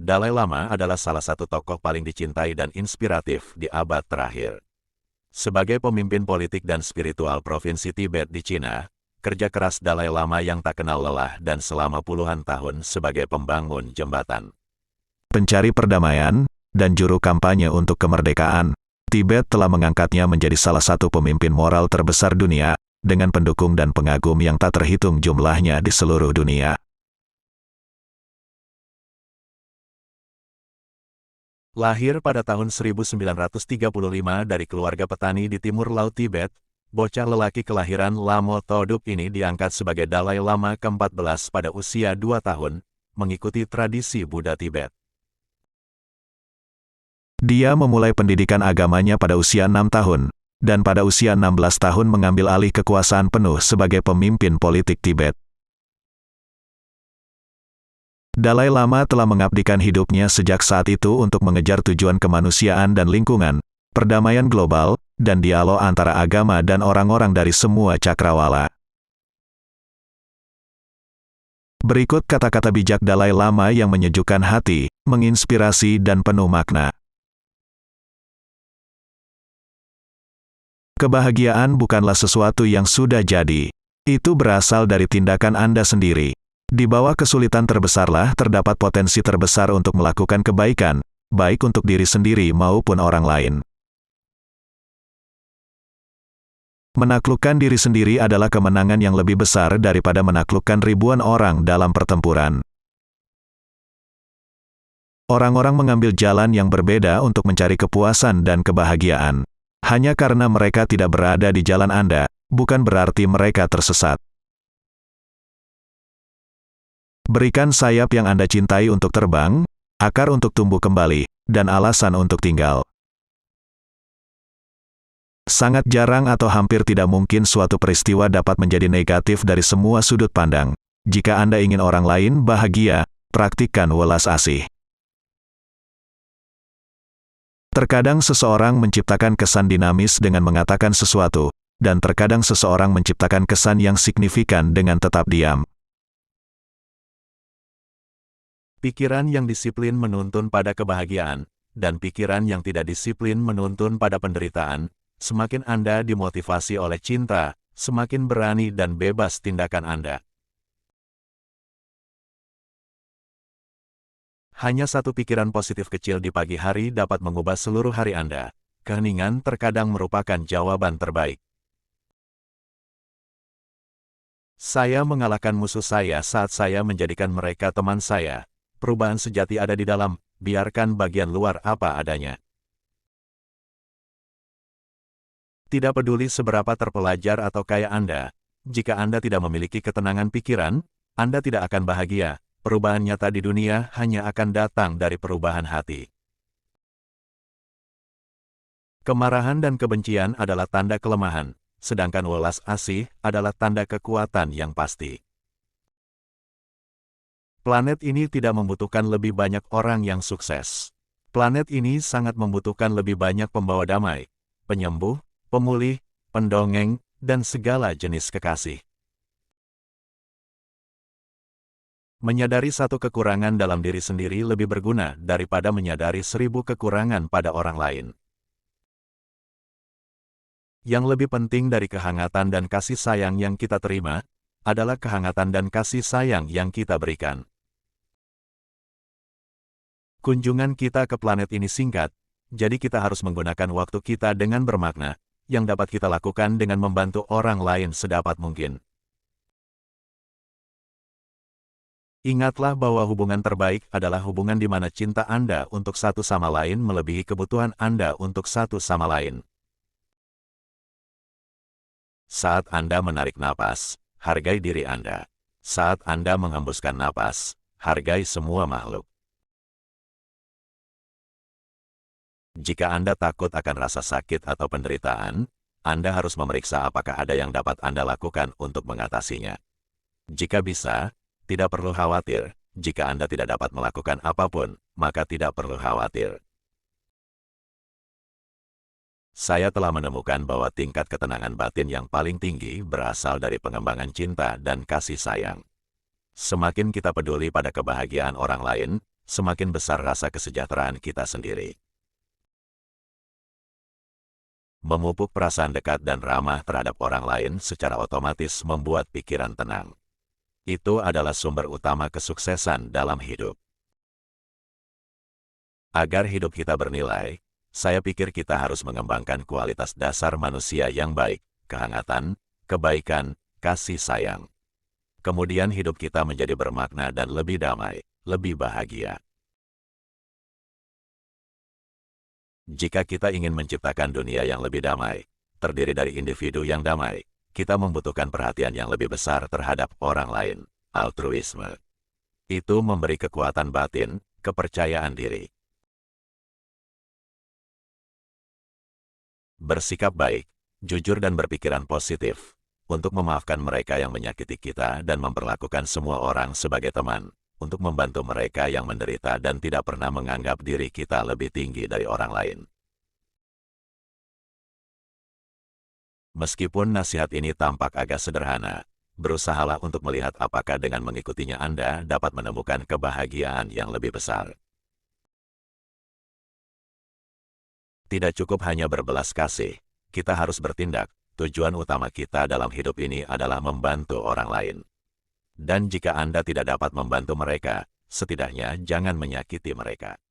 Dalai Lama adalah salah satu tokoh paling dicintai dan inspiratif di abad terakhir. Sebagai pemimpin politik dan spiritual Provinsi Tibet di Cina, kerja keras Dalai Lama yang tak kenal lelah dan selama puluhan tahun sebagai pembangun jembatan, pencari perdamaian, dan juru kampanye untuk kemerdekaan, Tibet telah mengangkatnya menjadi salah satu pemimpin moral terbesar dunia, dengan pendukung dan pengagum yang tak terhitung jumlahnya di seluruh dunia. Lahir pada tahun 1935 dari keluarga petani di timur laut Tibet, bocah lelaki kelahiran Lamo Toduk ini diangkat sebagai Dalai Lama ke-14 pada usia 2 tahun, mengikuti tradisi Buddha Tibet. Dia memulai pendidikan agamanya pada usia 6 tahun, dan pada usia 16 tahun mengambil alih kekuasaan penuh sebagai pemimpin politik Tibet. Dalai Lama telah mengabdikan hidupnya sejak saat itu untuk mengejar tujuan kemanusiaan dan lingkungan, perdamaian global, dan dialog antara agama dan orang-orang dari semua cakrawala. Berikut kata-kata bijak Dalai Lama yang menyejukkan hati, menginspirasi dan penuh makna. Kebahagiaan bukanlah sesuatu yang sudah jadi. Itu berasal dari tindakan Anda sendiri. Di bawah kesulitan terbesarlah terdapat potensi terbesar untuk melakukan kebaikan, baik untuk diri sendiri maupun orang lain. Menaklukkan diri sendiri adalah kemenangan yang lebih besar daripada menaklukkan ribuan orang dalam pertempuran. Orang-orang mengambil jalan yang berbeda untuk mencari kepuasan dan kebahagiaan. Hanya karena mereka tidak berada di jalan Anda, bukan berarti mereka tersesat. Berikan sayap yang Anda cintai untuk terbang, akar untuk tumbuh kembali, dan alasan untuk tinggal. Sangat jarang atau hampir tidak mungkin suatu peristiwa dapat menjadi negatif dari semua sudut pandang. Jika Anda ingin orang lain bahagia, praktikkan welas asih. Terkadang seseorang menciptakan kesan dinamis dengan mengatakan sesuatu, dan terkadang seseorang menciptakan kesan yang signifikan dengan tetap diam. Pikiran yang disiplin menuntun pada kebahagiaan, dan pikiran yang tidak disiplin menuntun pada penderitaan. Semakin Anda dimotivasi oleh cinta, semakin berani dan bebas tindakan Anda. Hanya satu pikiran positif kecil di pagi hari dapat mengubah seluruh hari Anda. Keheningan terkadang merupakan jawaban terbaik. Saya mengalahkan musuh saya saat saya menjadikan mereka teman saya. Perubahan sejati ada di dalam, biarkan bagian luar apa adanya. Tidak peduli seberapa terpelajar atau kaya Anda, jika Anda tidak memiliki ketenangan pikiran, Anda tidak akan bahagia. Perubahan nyata di dunia hanya akan datang dari perubahan hati. Kemarahan dan kebencian adalah tanda kelemahan, sedangkan welas asih adalah tanda kekuatan yang pasti. Planet ini tidak membutuhkan lebih banyak orang yang sukses. Planet ini sangat membutuhkan lebih banyak pembawa damai, penyembuh, pemulih, pendongeng, dan segala jenis kekasih. Menyadari satu kekurangan dalam diri sendiri lebih berguna daripada menyadari 1000 kekurangan pada orang lain. Yang lebih penting dari kehangatan dan kasih sayang yang kita terima, adalah kehangatan dan kasih sayang yang kita berikan. Kunjungan kita ke planet ini singkat, jadi kita harus menggunakan waktu kita dengan bermakna, yang dapat kita lakukan dengan membantu orang lain sedapat mungkin. Ingatlah bahwa hubungan terbaik adalah hubungan di mana cinta Anda untuk satu sama lain melebihi kebutuhan Anda untuk satu sama lain. Saat Anda menarik napas, hargai diri Anda. Saat Anda menghembuskan napas, hargai semua makhluk. Jika Anda takut akan rasa sakit atau penderitaan, Anda harus memeriksa apakah ada yang dapat Anda lakukan untuk mengatasinya. Jika bisa, tidak perlu khawatir. Jika Anda tidak dapat melakukan apapun, maka tidak perlu khawatir. Saya telah menemukan bahwa tingkat ketenangan batin yang paling tinggi berasal dari pengembangan cinta dan kasih sayang. Semakin kita peduli pada kebahagiaan orang lain, semakin besar rasa kesejahteraan kita sendiri. Memupuk perasaan dekat dan ramah terhadap orang lain secara otomatis membuat pikiran tenang. Itu adalah sumber utama kesuksesan dalam hidup. Agar hidup kita bernilai, saya pikir kita harus mengembangkan kualitas dasar manusia yang baik, kehangatan, kebaikan, kasih sayang. Kemudian hidup kita menjadi bermakna dan lebih damai, lebih bahagia. Jika kita ingin menciptakan dunia yang lebih damai, terdiri dari individu yang damai, kita membutuhkan perhatian yang lebih besar terhadap orang lain, altruisme. Itu memberi kekuatan batin, kepercayaan diri. Bersikap baik, jujur dan berpikiran positif, untuk memaafkan mereka yang menyakiti kita dan memperlakukan semua orang sebagai teman, untuk membantu mereka yang menderita dan tidak pernah menganggap diri kita lebih tinggi dari orang lain. Meskipun nasihat ini tampak agak sederhana, berusahalah untuk melihat apakah dengan mengikutinya Anda dapat menemukan kebahagiaan yang lebih besar. Tidak cukup hanya berbelas kasih, kita harus bertindak. Tujuan utama kita dalam hidup ini adalah membantu orang lain. Dan jika Anda tidak dapat membantu mereka, setidaknya jangan menyakiti mereka.